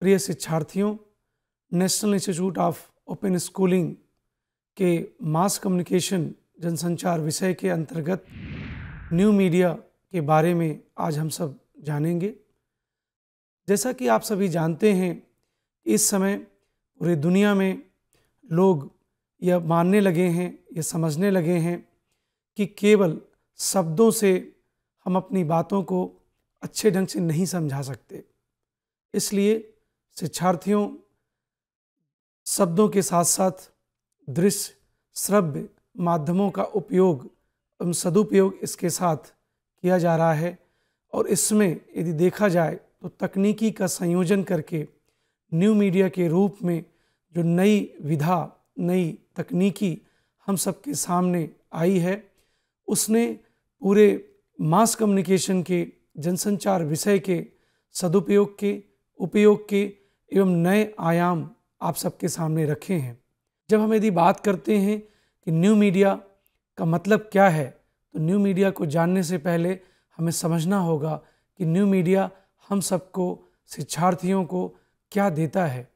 प्रिय शिक्षार्थियों, national institute of open schooling के मास कम्युनिकेशन जनसंचार विषय के अंतर्गत न्यू मीडिया के बारे में आज हम सब जानेंगे। जैसा कि आप सभी जानते हैं, इस समय पूरी दुनिया में लोग यह मानने लगे हैं, यह समझने लगे हैं कि केवल शब्दों से हम अपनी बातों को अच्छे ढंग से नहीं समझा सकते। इसलिए शिक्षार्थियों, शब्दों के साथ साथ दृश्य श्रव्य माध्यमों का उपयोग एवं सदुपयोग इसके साथ किया जा रहा है और इसमें यदि देखा जाए तो तकनीकी का संयोजन करके न्यू मीडिया के रूप में जो नई विधा, नई तकनीकी हम सबके सामने आई है, उसने पूरे मास कम्युनिकेशन के जनसंचार विषय के सदुपयोग के, उपयोग के एवं नए आयाम आप सबके सामने रखे हैं। जब हम यदि बात करते हैं कि न्यू मीडिया का मतलब क्या है, तो न्यू मीडिया को जानने से पहले हमें समझना होगा कि न्यू मीडिया हम सबको, शिक्षार्थियों को क्या देता है।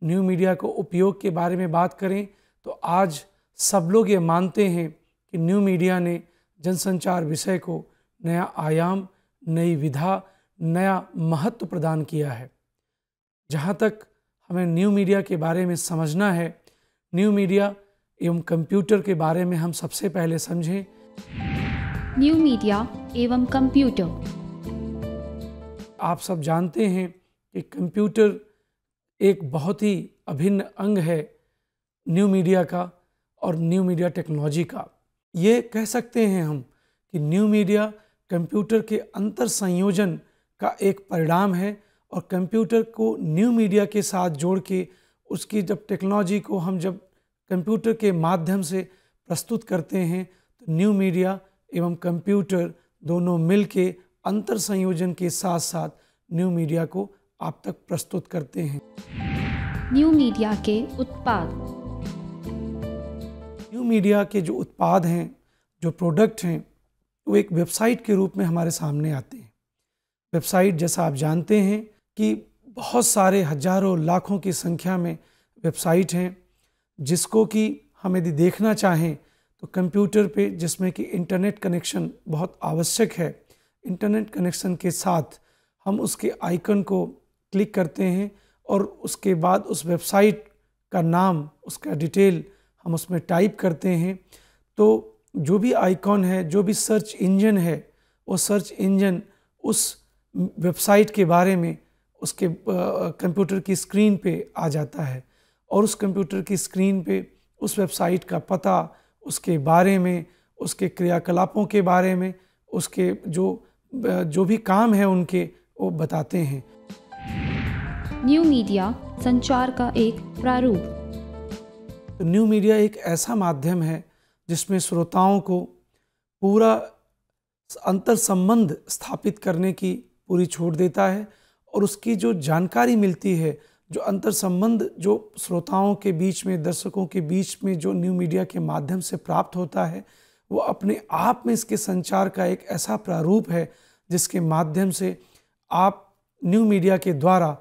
न्यू मीडिया को उपयोग के बारे में बात करें तो आज सब लोग ये मानते हैं कि न्यू मीडिया ने जनसंचार विषय को नया आयाम, नई विधा, नया महत्व प्रदान किया है। जहाँ तक हमें न्यू मीडिया के बारे में समझना है, न्यू मीडिया एवं कंप्यूटर के बारे में हम सबसे पहले समझें। न्यू मीडिया एवं कंप्यूटर। आप सब जानते हैं कि कंप्यूटर एक बहुत ही अभिन्न अंग है न्यू मीडिया का और न्यू मीडिया टेक्नोलॉजी का। ये कह सकते हैं हम कि न्यू मीडिया कंप्यूटर के अंतर संयोजन का एक परिणाम है और कंप्यूटर को न्यू मीडिया के साथ जोड़ के उसकी जब टेक्नोलॉजी को हम जब कंप्यूटर के माध्यम से प्रस्तुत करते हैं तो न्यू मीडिया एवं कंप्यूटर दोनों मिल के अंतर संयोजन के साथ साथ न्यू मीडिया को आप तक प्रस्तुत करते हैं। न्यू मीडिया के उत्पाद। न्यू मीडिया के जो उत्पाद हैं, जो प्रोडक्ट हैं, वो एक वेबसाइट के रूप में हमारे सामने आते हैं। वेबसाइट, जैसा आप जानते हैं कि बहुत सारे हजारों लाखों की संख्या में वेबसाइट हैं, जिसको कि हम यदि देखना चाहें तो कंप्यूटर पे, जिसमें कि इंटरनेट कनेक्शन बहुत आवश्यक है, इंटरनेट कनेक्शन के साथ हम उसके आइकन को क्लिक करते हैं और उसके बाद उस वेबसाइट का नाम, उसका डिटेल हम उसमें टाइप करते हैं तो जो भी आइकॉन है, जो भी सर्च इंजन है, वो सर्च इंजन उस वेबसाइट के बारे में उसके कंप्यूटर की स्क्रीन पे आ जाता है और उस कंप्यूटर की स्क्रीन पे उस वेबसाइट का पता, उसके बारे में, उसके क्रियाकलापों के बारे में, उसके जो भी काम है उनके, वो बताते हैं। न्यू मीडिया संचार का एक प्रारूप। तो न्यू मीडिया एक ऐसा माध्यम है जिसमें श्रोताओं को पूरा अंतर संबंध स्थापित करने की पूरी छूट देता है और उसकी जो जानकारी मिलती है, जो अंतर संबंध जो श्रोताओं के बीच में, दर्शकों के बीच में जो न्यू मीडिया के माध्यम से प्राप्त होता है, वो अपने आप में इसके संचार का एक ऐसा प्रारूप है जिसके माध्यम से आप न्यू मीडिया के द्वारा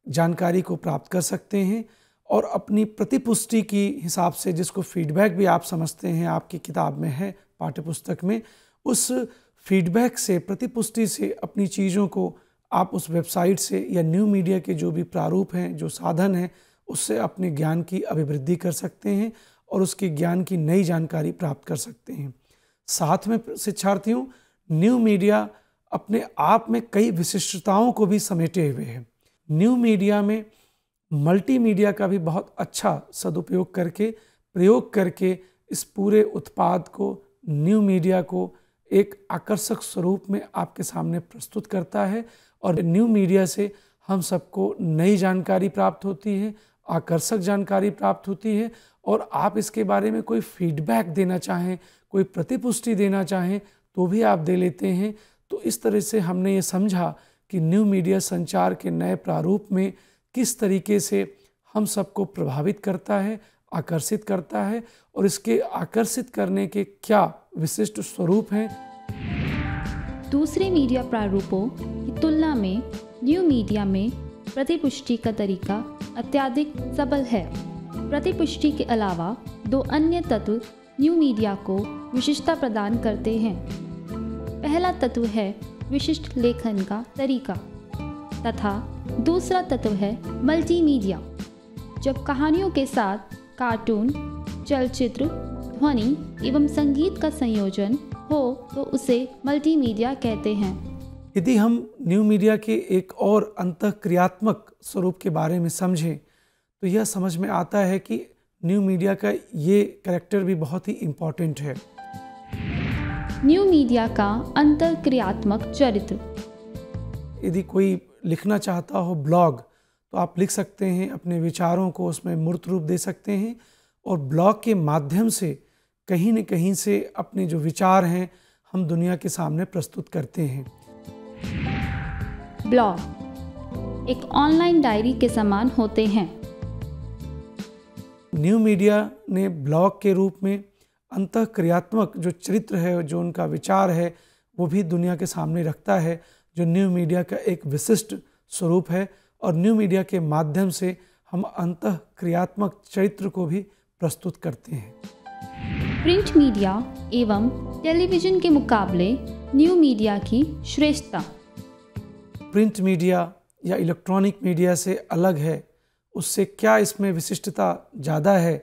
जानकारी को प्राप्त कर सकते हैं और अपनी प्रतिपुष्टि की हिसाब से, जिसको फीडबैक भी आप समझते हैं, आपकी किताब में है, पाठ्यपुस्तक में, उस फीडबैक से, प्रतिपुष्टि से अपनी चीज़ों को आप उस वेबसाइट से या न्यू मीडिया के जो भी प्रारूप हैं, जो साधन हैं, उससे अपने ज्ञान की अभिवृद्धि कर सकते हैं और उसके ज्ञान की नई जानकारी प्राप्त कर सकते हैं। साथ में शिक्षार्थियों, न्यू मीडिया अपने आप में कई विशिष्टताओं को भी समेटे हुए है। न्यू मीडिया में मल्टीमीडिया का भी बहुत अच्छा सदुपयोग करके, प्रयोग करके इस पूरे उत्पाद को, न्यू मीडिया को एक आकर्षक स्वरूप में आपके सामने प्रस्तुत करता है और न्यू मीडिया से हम सबको नई जानकारी प्राप्त होती है, आकर्षक जानकारी प्राप्त होती है और आप इसके बारे में कोई फीडबैक देना चाहें, कोई प्रतिपुष्टि देना चाहें तो भी आप दे लेते हैं। तो इस तरह से हमने ये समझा कि न्यू मीडिया संचार के नए प्रारूप में किस तरीके से हम सबको प्रभावित करता है, आकर्षित करता है और इसके आकर्षित करने के क्या विशिष्ट स्वरूप हैं। दूसरे मीडिया प्रारूपों की तुलना में न्यू मीडिया में प्रतिपुष्टि का तरीका अत्यधिक सबल है। प्रतिपुष्टि के अलावा दो अन्य तत्व न्यू मीडिया को विशिष्टता प्रदान करते हैं। पहला तत्व है विशिष्ट लेखन का तरीका तथा दूसरा तत्व है मल्टीमीडिया। जब कहानियों के साथ कार्टून, चलचित्र, ध्वनि एवं संगीत का संयोजन हो तो उसे मल्टीमीडिया कहते हैं। यदि हम न्यू मीडिया के एक और अंतःक्रियात्मक स्वरूप के बारे में समझें तो यह समझ में आता है कि न्यू मीडिया का ये कैरेक्टर भी बहुत ही इम्पोर्टेंट है। न्यू मीडिया का अंतःक्रियात्मक चरित्र। यदि कोई लिखना चाहता हो ब्लॉग तो आप लिख सकते हैं, अपने विचारों को उसमें मूर्त रूप दे सकते हैं और ब्लॉग के माध्यम से कहीं न कहीं से अपने जो विचार हैं हम दुनिया के सामने प्रस्तुत करते हैं। ब्लॉग एक ऑनलाइन डायरी के समान होते हैं। न्यू मीडिया ने ब्लॉग के रूप में अंतःक्रियात्मक जो चरित्र है, जो उनका विचार है, वो भी दुनिया के सामने रखता है, जो न्यू मीडिया का एक विशिष्ट स्वरूप है। और न्यू मीडिया के माध्यम से हम अंतःक्रियात्मक चरित्र को भी प्रस्तुत करते हैं। प्रिंट मीडिया एवं टेलीविज़न के मुकाबले न्यू मीडिया की श्रेष्ठता। प्रिंट मीडिया या इलेक्ट्रॉनिक मीडिया से अलग है, उससे क्या इसमें विशिष्टता ज़्यादा है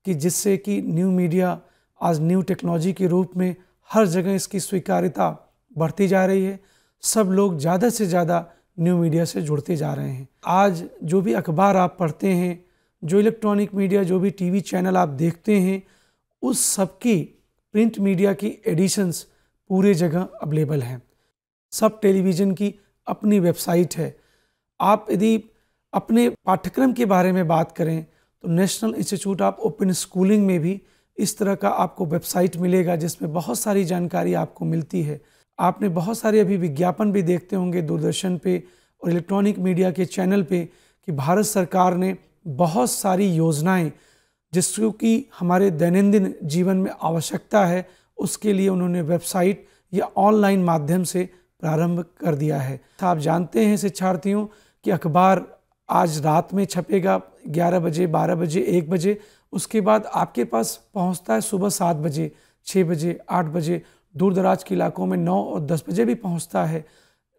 कि जिससे कि न्यू मीडिया आज न्यू टेक्नोलॉजी के रूप में हर जगह इसकी स्वीकार्यता बढ़ती जा रही है। सब लोग ज़्यादा से ज़्यादा न्यू मीडिया से जुड़ते जा रहे हैं। आज जो भी अखबार आप पढ़ते हैं, जो इलेक्ट्रॉनिक मीडिया, जो भी टीवी चैनल आप देखते हैं, उस सब की प्रिंट मीडिया की एडिशंस पूरे जगह अवेलेबल हैं। सब टेलीविज़न की अपनी वेबसाइट है। आप यदि अपने पाठ्यक्रम के बारे में बात करें तो national institute of open schooling में भी इस तरह का आपको वेबसाइट मिलेगा जिसमें बहुत सारी जानकारी आपको मिलती है। आपने बहुत सारे अभी विज्ञापन भी देखते होंगे दूरदर्शन पे और इलेक्ट्रॉनिक मीडिया के चैनल पे कि भारत सरकार ने बहुत सारी योजनाएं जिसको कि हमारे दैनंदिन जीवन में आवश्यकता है, उसके लिए उन्होंने वेबसाइट या ऑनलाइन माध्यम से प्रारंभ कर दिया है। आप जानते हैं शिक्षार्थियों कि अखबार आज रात में छपेगा 11 बजे, 12 बजे, 1 बजे, उसके बाद आपके पास पहुंचता है सुबह 7 बजे, 6 बजे, 8 बजे, दूर दराज के इलाकों में 9 और 10 बजे भी पहुंचता है।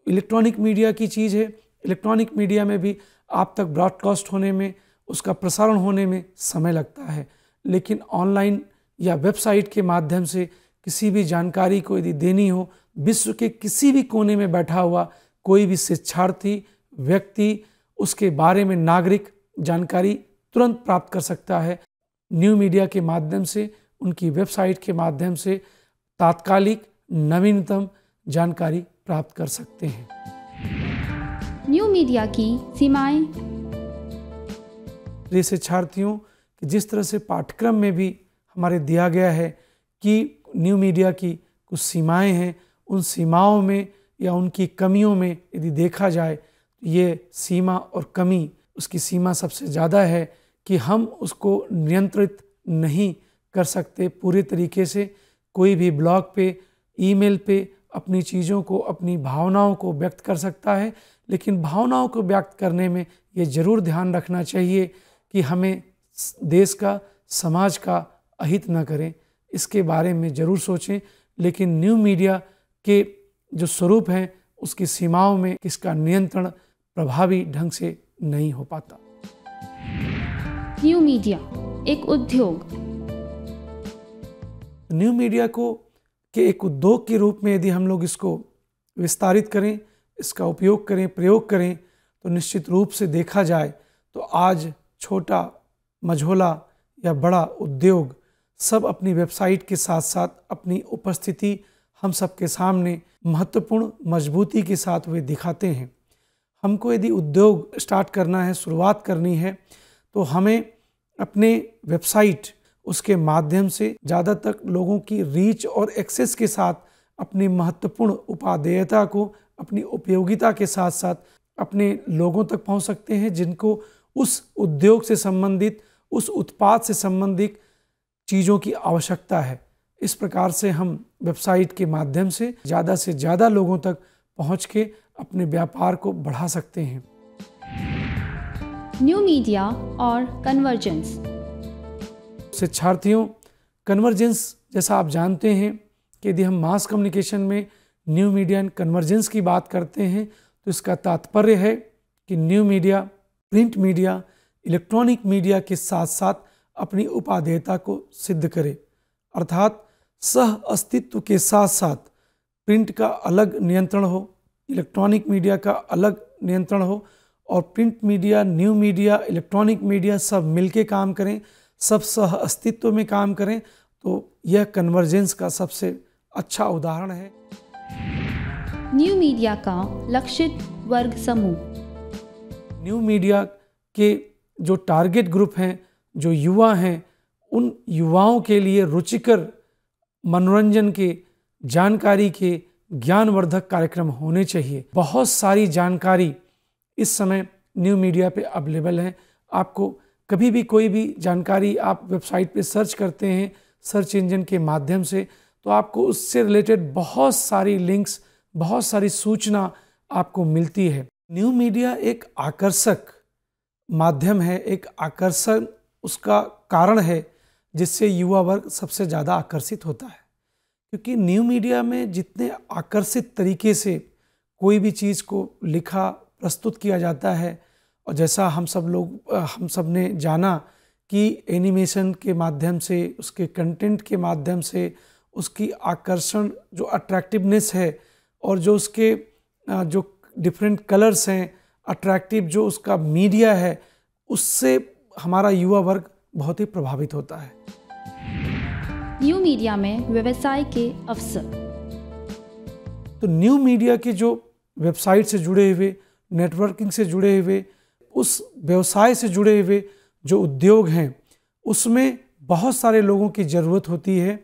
इलेक्ट्रॉनिक मीडिया की चीज़ है। इलेक्ट्रॉनिक मीडिया में भी आप तक ब्रॉडकास्ट होने में, उसका प्रसारण होने में समय लगता है, लेकिन ऑनलाइन या वेबसाइट के माध्यम से किसी भी जानकारी को यदि देनी हो, विश्व के किसी भी कोने में बैठा हुआ कोई भी शिक्षार्थी व्यक्ति उसके बारे में नागरिक जानकारी तुरंत प्राप्त कर सकता है। न्यू मीडिया के माध्यम से, उनकी वेबसाइट के माध्यम से तात्कालिक नवीनतम जानकारी प्राप्त कर सकते हैं। न्यू मीडिया की सीमाएं। प्रिय शिक्षार्थियों, कि जिस तरह से पाठ्यक्रम में भी हमारे दिया गया है कि न्यू मीडिया की कुछ सीमाएं हैं, उन सीमाओं में या उनकी कमियों में यदि देखा जाए तो ये सीमा और कमी, उसकी सीमा सबसे ज़्यादा है कि हम उसको नियंत्रित नहीं कर सकते पूरे तरीके से। कोई भी ब्लॉग पे, ईमेल पे अपनी चीज़ों को, अपनी भावनाओं को व्यक्त कर सकता है, लेकिन भावनाओं को व्यक्त करने में ये ज़रूर ध्यान रखना चाहिए कि हमें देश का, समाज का अहित न करें, इसके बारे में ज़रूर सोचें। लेकिन न्यू मीडिया के जो स्वरूप हैं उसकी सीमाओं में इसका नियंत्रण प्रभावी ढंग से नहीं हो पाता। न्यू मीडिया एक उद्योग। न्यू मीडिया को के एक उद्योग के रूप में यदि हम लोग इसको विस्तारित करें, इसका उपयोग करें, प्रयोग करें, तो निश्चित रूप से देखा जाए तो आज छोटा, मझोला या बड़ा उद्योग सब अपनी वेबसाइट के साथ साथ अपनी उपस्थिति हम सबके सामने महत्वपूर्ण मजबूती के साथ वे दिखाते हैं। हमको यदि उद्योग स्टार्ट करना है, शुरुआत करनी है, तो हमें अपने वेबसाइट, उसके माध्यम से ज़्यादा तक लोगों की रीच और एक्सेस के साथ अपनी महत्वपूर्ण उपादेयता को, अपनी उपयोगिता के साथ साथ अपने लोगों तक पहुंच सकते हैं जिनको उस उद्योग से संबंधित, उस उत्पाद से संबंधित चीज़ों की आवश्यकता है। इस प्रकार से हम वेबसाइट के माध्यम से ज़्यादा लोगों तक पहुंच के अपने व्यापार को बढ़ा सकते हैं। न्यू मीडिया और कन्वर्जेंस। शिक्षार्थियों, कन्वर्जेंस जैसा आप जानते हैं कि यदि हम मास कम्युनिकेशन में न्यू मीडिया एंड कन्वर्जेंस की बात करते हैं तो इसका तात्पर्य है कि new media print media electronic media के साथ साथ अपनी उपादेयता को सिद्ध करे, अर्थात सह अस्तित्व के साथ साथ प्रिंट का अलग नियंत्रण हो, इलेक्ट्रॉनिक मीडिया का अलग नियंत्रण हो और print media, new media, electronic media सब मिलके काम करें, सब सह अस्तित्व में काम करें। तो यह कन्वर्जेंस का सबसे अच्छा उदाहरण है। न्यू मीडिया का लक्षित वर्ग समूह। न्यू मीडिया के जो टारगेट ग्रुप हैं, जो युवा हैं, उन युवाओं के लिए रुचिकर मनोरंजन के, जानकारी के, ज्ञानवर्धक कार्यक्रम होने चाहिए। बहुत सारी जानकारी इस समय न्यू मीडिया पे अवेलेबल है। आपको कभी भी कोई भी जानकारी आप वेबसाइट पे सर्च करते हैं सर्च इंजन के माध्यम से, तो आपको उससे रिलेटेड बहुत सारी लिंक्स, बहुत सारी सूचना आपको मिलती है। न्यू मीडिया एक आकर्षक माध्यम है, एक आकर्षण उसका कारण है जिससे युवा वर्ग सबसे ज़्यादा आकर्षित होता है। क्योंकि न्यू मीडिया में जितने आकर्षित तरीके से कोई भी चीज़ को लिखा प्रस्तुत किया जाता है, और जैसा हम सब ने जाना कि एनिमेशन के माध्यम से, उसके कंटेंट के माध्यम से, उसकी आकर्षण जो अट्रैक्टिवनेस है और जो उसके जो डिफरेंट कलर्स हैं, अट्रैक्टिव जो उसका मीडिया है, उससे हमारा युवा वर्ग बहुत ही प्रभावित होता है। न्यू मीडिया में व्यवसाय के अवसर। तो न्यू मीडिया के जो वेबसाइट से जुड़े हुए, नेटवर्किंग से जुड़े हुए, उस व्यवसाय से जुड़े हुए जो उद्योग हैं, उसमें बहुत सारे लोगों की ज़रूरत होती है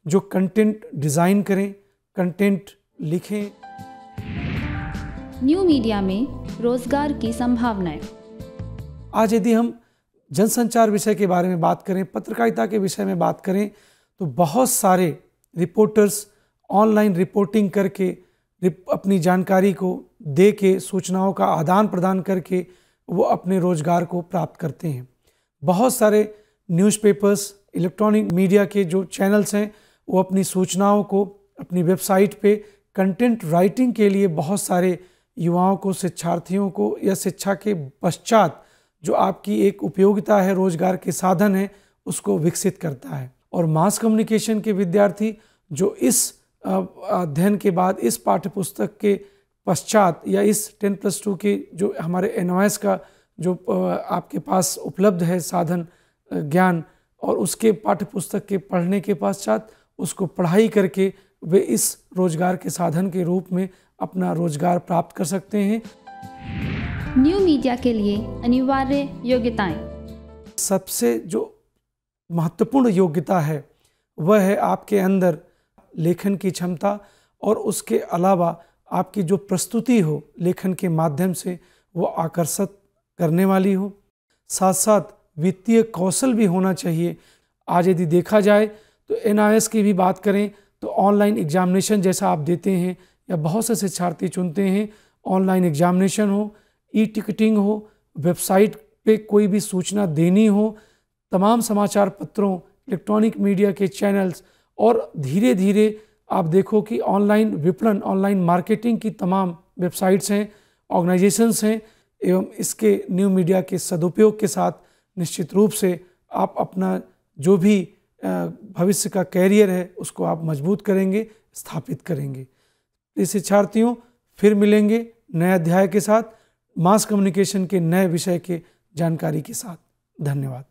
जो कंटेंट डिज़ाइन करें, कंटेंट लिखें। न्यू मीडिया में रोजगार की संभावनाएं। आज यदि हम जनसंचार विषय के बारे में बात करें, पत्रकारिता के विषय में बात करें, तो बहुत सारे रिपोर्टर्स ऑनलाइन रिपोर्टिंग करके अपनी जानकारी को दे के, सूचनाओं का आदान प्रदान करके वो अपने रोजगार को प्राप्त करते हैं। बहुत सारे न्यूज़पेपर्स, इलेक्ट्रॉनिक मीडिया के जो चैनल्स हैं, वो अपनी सूचनाओं को अपनी वेबसाइट पे कंटेंट राइटिंग के लिए बहुत सारे युवाओं को, शिक्षार्थियों को, या शिक्षा के पश्चात जो आपकी एक उपयोगिता है, रोजगार के साधन है, उसको विकसित करता है। और मास कम्युनिकेशन के विद्यार्थी जो इस अध्ययन के बाद, इस पाठ्य पुस्तक के पश्चात या इस 10+2 के जो हमारे NOS का जो आपके पास उपलब्ध है साधन, ज्ञान, और उसके पाठ्य पुस्तक के पढ़ने के पश्चात उसको पढ़ाई करके वे इस रोजगार के साधन के रूप में अपना रोजगार प्राप्त कर सकते हैं। न्यू मीडिया के लिए अनिवार्य योग्यताएं। सबसे जो महत्वपूर्ण योग्यता है वह है आपके अंदर लेखन की क्षमता, और उसके अलावा आपकी जो प्रस्तुति हो लेखन के माध्यम से वो आकर्षित करने वाली हो। साथ साथ वित्तीय कौशल भी होना चाहिए। आज यदि देखा जाए तो NIS की भी बात करें तो ऑनलाइन एग्जामिनेशन जैसा आप देते हैं, या बहुत से शिक्षार्थी चुनते हैं, ऑनलाइन एग्जामिनेशन हो, टिकटिंग हो, वेबसाइट पे कोई भी सूचना देनी हो, तमाम समाचार पत्रों, इलेक्ट्रॉनिक मीडिया के चैनल्स, और धीरे धीरे आप देखो कि ऑनलाइन विपणन, ऑनलाइन मार्केटिंग की तमाम वेबसाइट्स हैं, ऑर्गेनाइजेशंस हैं, एवं इसके न्यू मीडिया के सदुपयोग के साथ निश्चित रूप से आप अपना जो भी भविष्य का कैरियर है उसको आप मजबूत करेंगे, स्थापित करेंगे। इस शिक्षार्थियों, फिर मिलेंगे नए अध्याय के साथ, मास कम्युनिकेशन के नए विषय के जानकारी के साथ। धन्यवाद।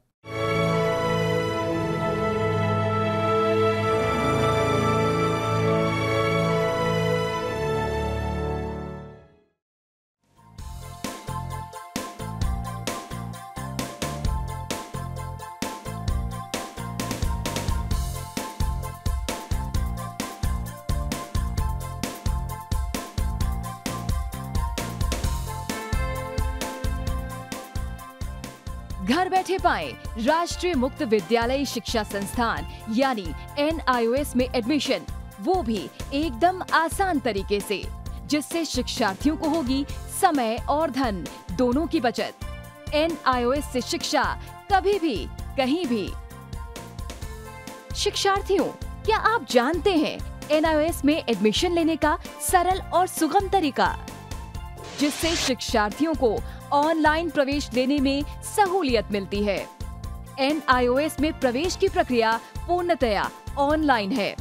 घर बैठे पाएं राष्ट्रीय मुक्त विद्यालय शिक्षा संस्थान यानी NIOS में एडमिशन, वो भी एकदम आसान तरीके से, जिससे शिक्षार्थियों को होगी समय और धन दोनों की बचत। NIOS से शिक्षा कभी भी कहीं भी। शिक्षार्थियों, क्या आप जानते हैं NIOS में एडमिशन लेने का सरल और सुगम तरीका, जिससे शिक्षार्थियों को ऑनलाइन प्रवेश लेने में सहूलियत मिलती है। NIOS में प्रवेश की प्रक्रिया पूर्णतया ऑनलाइन है।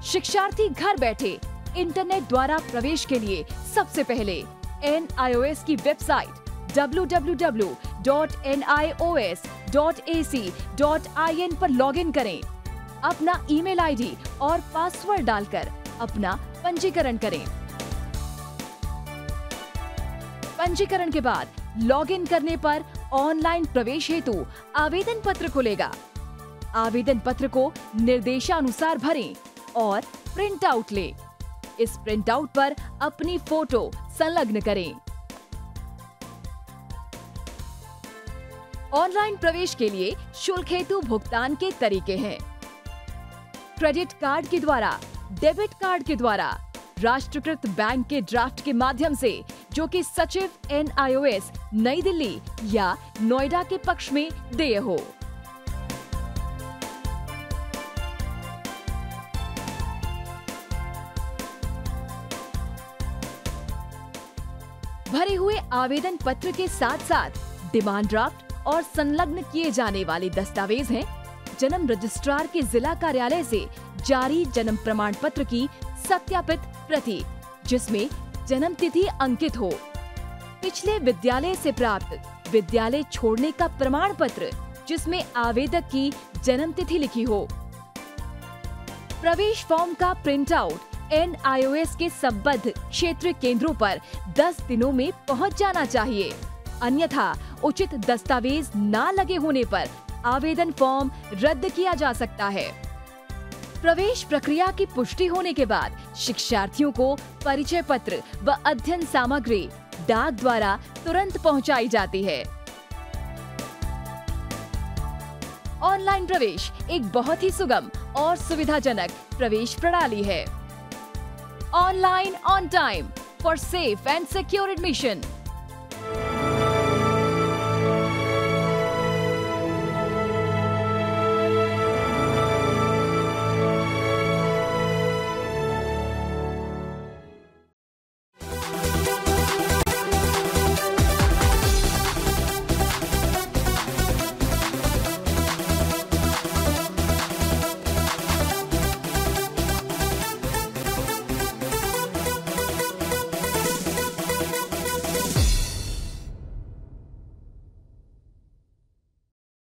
शिक्षार्थी घर बैठे इंटरनेट द्वारा प्रवेश के लिए सबसे पहले NIOS की वेबसाइट www.nios.ac.in पर लॉगिन करें। अपना ईमेल आईडी और पासवर्ड डालकर अपना पंजीकरण करें। पंजीकरण के बाद लॉगिन करने पर ऑनलाइन प्रवेश हेतु आवेदन पत्र खुलेगा। आवेदन पत्र को निर्देशानुसार भरें और प्रिंट आउट लें। इस प्रिंट आउट पर अपनी फोटो संलग्न करें। ऑनलाइन प्रवेश के लिए शुल्क हेतु भुगतान के तरीके हैं: क्रेडिट कार्ड के द्वारा, डेबिट कार्ड के द्वारा, राष्ट्रीयकृत बैंक के ड्राफ्ट के माध्यम से, जो कि सचिव NIOS नई दिल्ली या नोएडा के पक्ष में देय हो। भरे हुए आवेदन पत्र के साथ साथ डिमांड ड्राफ्ट और संलग्न किए जाने वाले दस्तावेज हैं: जन्म रजिस्ट्रार के जिला कार्यालय से जारी जन्म प्रमाण पत्र की सत्यापित प्रति, जिसमें जन्म तिथि अंकित हो, पिछले विद्यालय से प्राप्त विद्यालय छोड़ने का प्रमाण पत्र, जिसमें आवेदक की जन्म तिथि लिखी हो। प्रवेश फॉर्म का प्रिंट आउट NIOS के संबद्ध क्षेत्रीय केंद्रों पर 10 दिनों में पहुंच जाना चाहिए, अन्यथा उचित दस्तावेज न लगे होने पर आवेदन फॉर्म रद्द किया जा सकता है। प्रवेश प्रक्रिया की पुष्टि होने के बाद शिक्षार्थियों को परिचय पत्र व अध्ययन सामग्री डाक द्वारा तुरंत पहुंचाई जाती है। ऑनलाइन प्रवेश एक बहुत ही सुगम और सुविधाजनक प्रवेश प्रणाली है। Online on time for safe and secure admission.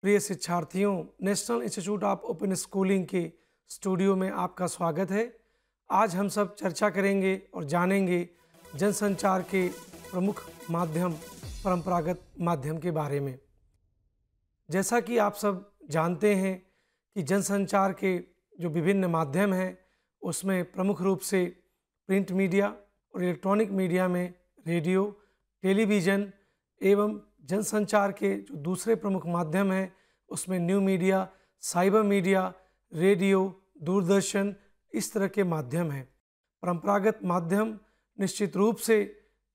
प्रिय शिक्षार्थियों, national institute of open schooling के स्टूडियो में आपका स्वागत है। आज हम सब चर्चा करेंगे और जानेंगे जनसंचार के प्रमुख माध्यम, परंपरागत माध्यम के बारे में। जैसा कि आप सब जानते हैं कि जनसंचार के जो विभिन्न माध्यम हैं, उसमें प्रमुख रूप से प्रिंट मीडिया और इलेक्ट्रॉनिक मीडिया में रेडियो, टेलीविज़न एवं जनसंचार के जो दूसरे प्रमुख माध्यम हैं, उसमें new media, cyber media, radio, Doordarshan, इस तरह के माध्यम हैं। परंपरागत माध्यम निश्चित रूप से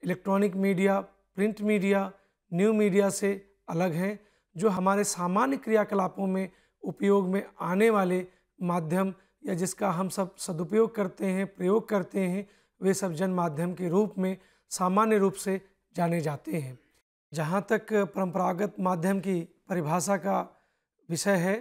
electronic media, print media, new media से अलग हैं, जो हमारे सामान्य क्रियाकलापों में उपयोग में आने वाले माध्यम या जिसका हम सब सदुपयोग करते हैं, प्रयोग करते हैं, वे सब जन माध्यम के रूप में सामान्य रूप से जाने जाते हैं। जहाँ तक परंपरागत माध्यम की परिभाषा का विषय है,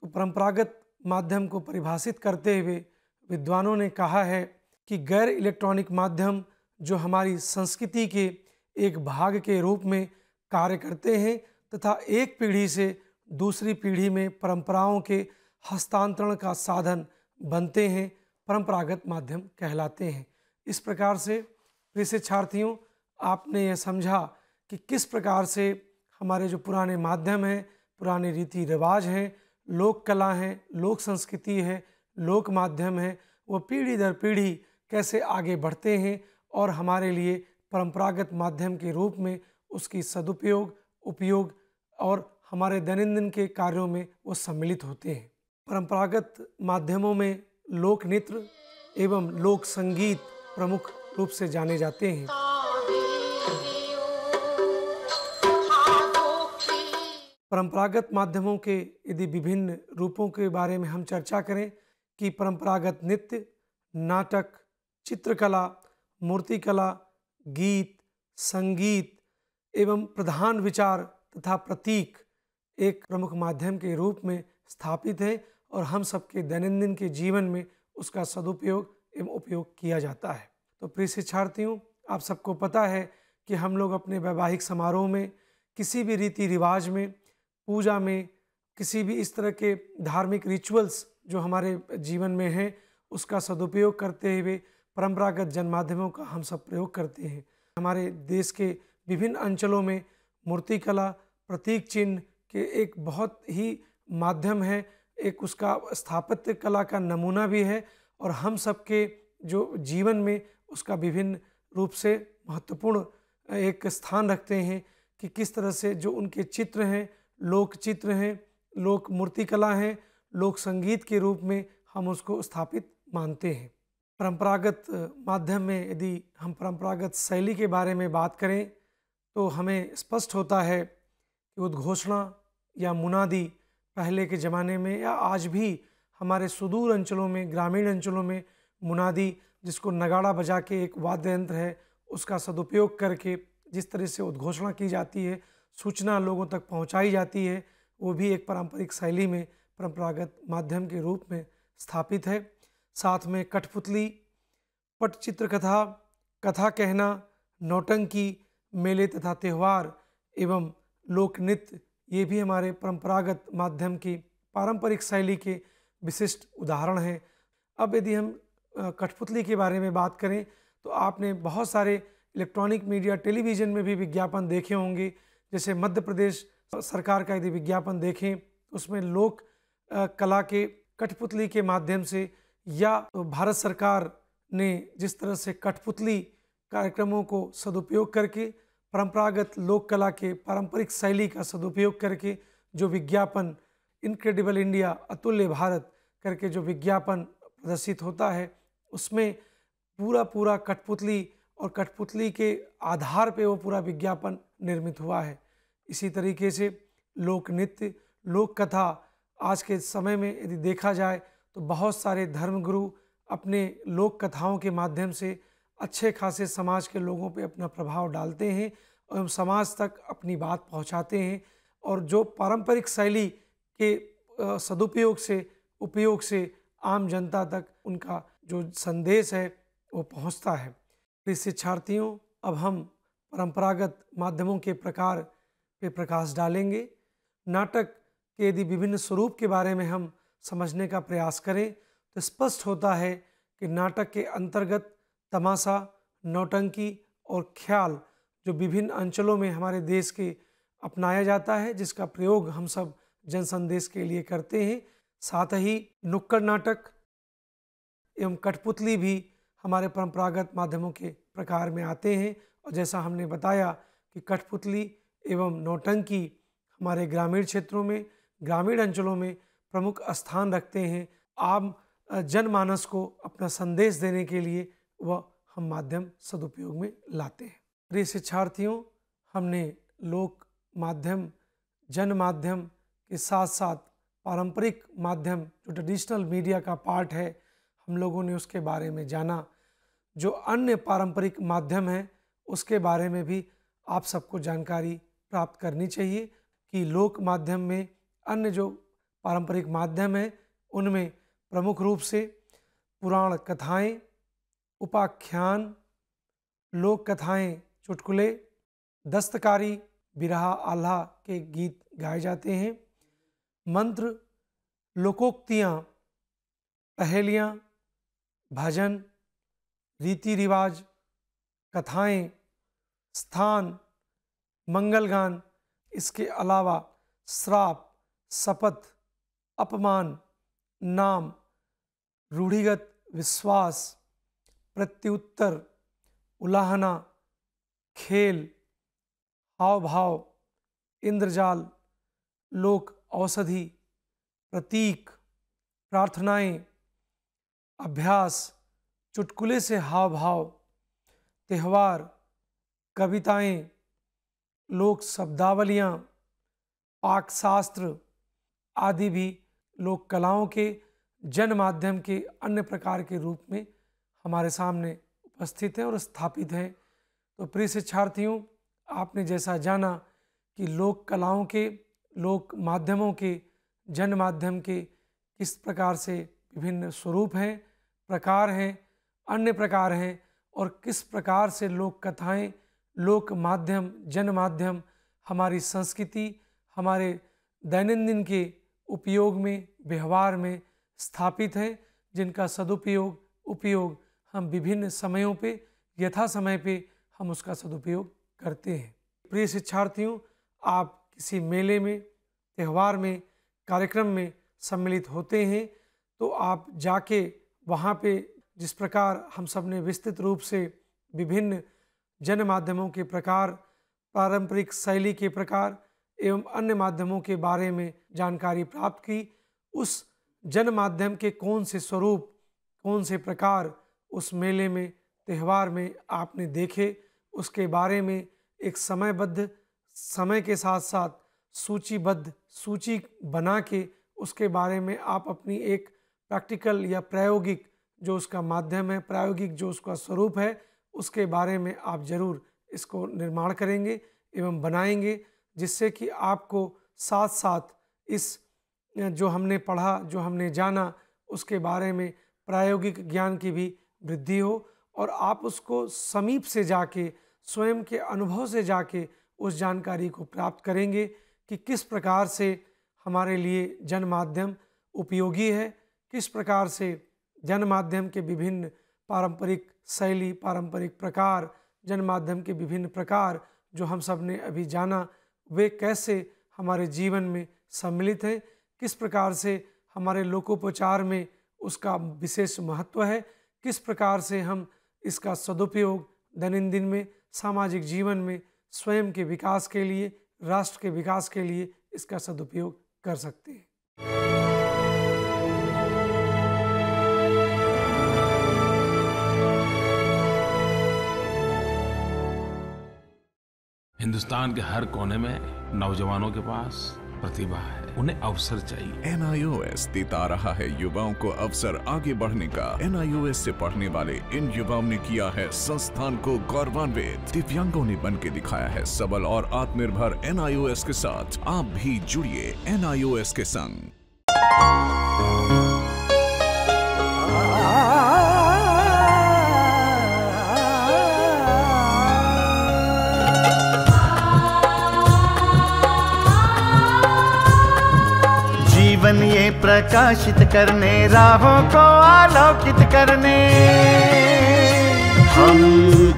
तो परंपरागत माध्यम को परिभाषित करते हुए विद्वानों ने कहा है कि गैर इलेक्ट्रॉनिक माध्यम जो हमारी संस्कृति के एक भाग के रूप में कार्य करते हैं तथा एक पीढ़ी से दूसरी पीढ़ी में परंपराओं के हस्तांतरण का साधन बनते हैं, परंपरागत माध्यम कहलाते हैं। इस प्रकार से प्रिय शिक्षार्थियों, आपने यह समझा कि किस प्रकार से हमारे जो पुराने माध्यम हैं, पुराने रीति रिवाज हैं, लोक कला हैं, लोक संस्कृति है, लोक माध्यम है, वो पीढ़ी दर पीढ़ी कैसे आगे बढ़ते हैं और हमारे लिए परंपरागत माध्यम के रूप में उसकी सदुपयोग, उपयोग और हमारे दैनंदिन के कार्यों में वो सम्मिलित होते हैं। परंपरागत माध्यमों में लोक नृत्य एवं लोक संगीत प्रमुख रूप से जाने जाते हैं। परंपरागत माध्यमों के यदि विभिन्न रूपों के बारे में हम चर्चा करें कि परंपरागत नृत्य, नाटक, चित्रकला, मूर्तिकला, गीत, संगीत एवं प्रधान विचार तथा प्रतीक एक प्रमुख माध्यम के रूप में स्थापित है और हम सबके दैनंदिन के जीवन में उसका सदुपयोग एवं उपयोग किया जाता है। तो प्रिय शिक्षार्थियों, आप सबको पता है कि हम लोग अपने वैवाहिक समारोह में, किसी भी रीति रिवाज में, पूजा में, किसी भी इस तरह के धार्मिक रिचुअल्स जो हमारे जीवन में हैं, उसका सदुपयोग करते हुए परंपरागत जनमाध्यमों का हम सब प्रयोग करते हैं। हमारे देश के विभिन्न अंचलों में मूर्तिकला, प्रतीक चिन्ह के एक बहुत ही माध्यम है, एक उसका स्थापत्य कला का नमूना भी है और हम सबके जो जीवन में उसका विभिन्न रूप से महत्वपूर्ण एक स्थान रखते हैं कि किस तरह से जो उनके चित्र हैं, लोक चित्र हैं, लोक मूर्तिकला हैं, लोक संगीत के रूप में हम उसको स्थापित मानते हैं। परंपरागत माध्यम में यदि हम परंपरागत शैली के बारे में बात करें तो हमें स्पष्ट होता है कि उद्घोषणा या मुनादी पहले के ज़माने में या आज भी हमारे सुदूर अंचलों में, ग्रामीण अंचलों में मुनादी, जिसको नगाड़ा बजा के एक वाद्य यंत्र है, उसका सदुपयोग करके जिस तरह से उद्घोषणा की जाती है, सूचना लोगों तक पहुंचाई जाती है, वो भी एक पारंपरिक शैली में परंपरागत माध्यम के रूप में स्थापित है। साथ में कठपुतली, पटचित्र कथा, कथा कहना, नौटंकी, मेले तथा त्यौहार एवं लोक नृत्य, ये भी हमारे परंपरागत माध्यम की पारंपरिक शैली के विशिष्ट उदाहरण हैं। अब यदि हम कठपुतली के बारे में बात करें तो आपने बहुत सारे इलेक्ट्रॉनिक मीडिया, टेलीविज़न में भी विज्ञापन देखे होंगे। जैसे मध्य प्रदेश सरकार का यदि विज्ञापन देखें तो उसमें लोक कला के कठपुतली के माध्यम से, या भारत सरकार ने जिस तरह से कठपुतली कार्यक्रमों को सदुपयोग करके परंपरागत लोक कला के पारंपरिक शैली का सदुपयोग करके जो विज्ञापन इनक्रेडिबल इंडिया, अतुल्य भारत करके जो विज्ञापन प्रदर्शित होता है, उसमें पूरा कठपुतली और कठपुतली के आधार पे वो पूरा विज्ञापन निर्मित हुआ है। इसी तरीके से लोक नृत्य, लोक कथा, आज के समय में यदि देखा जाए तो बहुत सारे धर्मगुरु अपने लोक कथाओं के माध्यम से अच्छे खासे समाज के लोगों पे अपना प्रभाव डालते हैं और समाज तक अपनी बात पहुंचाते हैं और जो पारंपरिक शैली के सदुपयोग से, उपयोग से आम जनता तक उनका जो संदेश है वो पहुंचता है। प्रिय शिक्षार्थियों, अब हम परंपरागत माध्यमों के प्रकार पे प्रकाश डालेंगे। नाटक के यदि विभिन्न स्वरूप के बारे में हम समझने का प्रयास करें तो स्पष्ट होता है कि नाटक के अंतर्गत तमाशा, नौटंकी और ख्याल जो विभिन्न अंचलों में हमारे देश के अपनाया जाता है, जिसका प्रयोग हम सब जन संदेश के लिए करते हैं। साथ ही नुक्कड़ नाटक एवं कठपुतली भी हमारे परंपरागत माध्यमों के प्रकार में आते हैं और जैसा हमने बताया कि कठपुतली एवं नौटंकी हमारे ग्रामीण क्षेत्रों में, ग्रामीण अंचलों में प्रमुख स्थान रखते हैं। आम जनमानस को अपना संदेश देने के लिए वह हम माध्यम सदुपयोग में लाते हैं। प्रिय शिक्षार्थियों, हमने लोक माध्यम, जन माध्यम के साथ साथ पारंपरिक माध्यम जो ट्रेडिशनल मीडिया का पार्ट है, हम लोगों ने उसके बारे में जाना। जो अन्य पारंपरिक माध्यम है उसके बारे में भी आप सबको जानकारी प्राप्त करनी चाहिए कि लोक माध्यम में अन्य जो पारंपरिक माध्यम है उनमें प्रमुख रूप से पुराण कथाएं, उपाख्यान, लोक कथाएं, चुटकुले, दस्तकारी, बिरहा आल्हा के गीत गाए जाते हैं। मंत्र, लोकोक्तियाँ, पहेलियाँ, भजन, रीति रिवाज, कथाएं, स्थान, मंगलगान, इसके अलावा श्राप, शपथ, अपमान, नाम, रूढ़िगत विश्वास, प्रत्युत्तर, उलाहना, खेल, हाव भाव, इंद्रजाल, लोक औषधि, प्रतीक, प्रार्थनाएं, अभ्यास, चुटकुले से हाव भाव, त्यौहार, कविताएं, लोक शब्दावलियाँ, पाक शास्त्र आदि भी लोक कलाओं के जन माध्यम के अन्य प्रकार के रूप में हमारे सामने उपस्थित हैं और स्थापित हैं। तो प्रिय शिक्षार्थियों, आपने जैसा जाना कि लोक कलाओं के, लोक माध्यमों के, जन माध्यम के किस प्रकार से विभिन्न स्वरूप हैं, प्रकार हैं, अन्य प्रकार हैं, और किस प्रकार से लोक कथाएँ, लोक माध्यम, जन माध्यम हमारी संस्कृति, हमारे दैनंदिन के उपयोग में, व्यवहार में स्थापित हैं, जिनका सदुपयोग, उपयोग हम विभिन्न समयों पे, यथा समय पे हम उसका सदुपयोग करते हैं। प्रिय शिक्षार्थियों, आप किसी मेले में, त्यौहार में, कार्यक्रम में सम्मिलित होते हैं तो आप जाके वहाँ पे जिस प्रकार हम सब ने विस्तृत रूप से विभिन्न जन माध्यमों के प्रकार, पारंपरिक शैली के प्रकार एवं अन्य माध्यमों के बारे में जानकारी प्राप्त की, उस जन माध्यम के कौन से स्वरूप, कौन से प्रकार उस मेले में, त्यौहार में आपने देखे, उसके बारे में एक समयबद्ध, समय के साथ साथ सूचीबद्ध सूची बना के उसके बारे में आप अपनी एक प्रैक्टिकल या प्रायोगिक जो उसका माध्यम है, प्रायोगिक जो उसका स्वरूप है, उसके बारे में आप जरूर इसको निर्माण करेंगे एवं बनाएंगे, जिससे कि आपको साथ साथ इस जो हमने पढ़ा, जो हमने जाना, उसके बारे में प्रायोगिक ज्ञान की भी वृद्धि हो और आप उसको समीप से जाके, स्वयं के अनुभव से जाके उस जानकारी को प्राप्त करेंगे कि किस प्रकार से हमारे लिए जन माध्यम उपयोगी है, किस प्रकार से जन माध्यम के विभिन्न पारंपरिक शैली, पारंपरिक प्रकार, जन माध्यम के विभिन्न प्रकार जो हम सब ने अभी जाना, वे कैसे हमारे जीवन में सम्मिलित हैं, किस प्रकार से हमारे लोकोपचार में उसका विशेष महत्व है, किस प्रकार से हम इसका सदुपयोग दैनंदिन में, सामाजिक जीवन में, स्वयं के विकास के लिए, राष्ट्र के विकास के लिए इसका सदुपयोग कर सकते हैं। हिंदुस्तान के हर कोने में नौजवानों के पास प्रतिभा है, उन्हें अवसर चाहिए। NIOS देता रहा है युवाओं को अवसर आगे बढ़ने का। NIOS से पढ़ने वाले इन युवाओं ने किया है संस्थान को गौरवान्वित। दिव्यांगों ने बन के दिखाया है सबल और आत्मनिर्भर। NIOS के साथ आप भी जुड़िए NIOS के संग। जीवन ये प्रकाशित करने, राहों को आलोकित करने, हम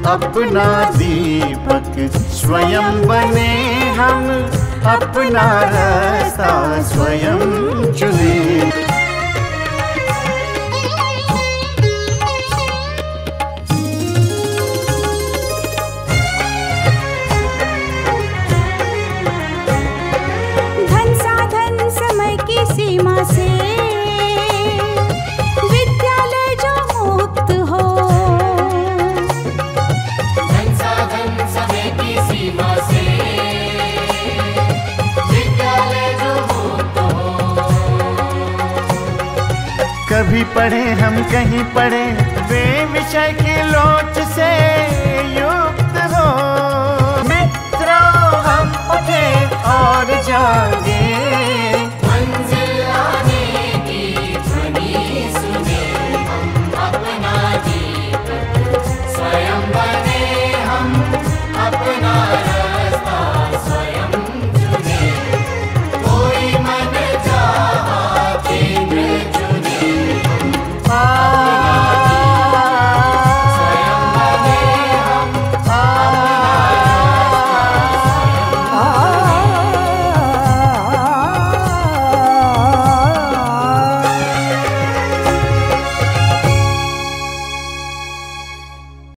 अपना दीपक स्वयं बने, हम अपना रास्ता स्वयं चुने। सीमा से विद्यालय जो मुक्त हो, संसाधन समय की सीमा से विद्यालय जो मुक्त हो। कभी पढ़े हम कहीं पढ़े, वे विषय की लोच से युक्त हो। मित्रों हम उठे और जाग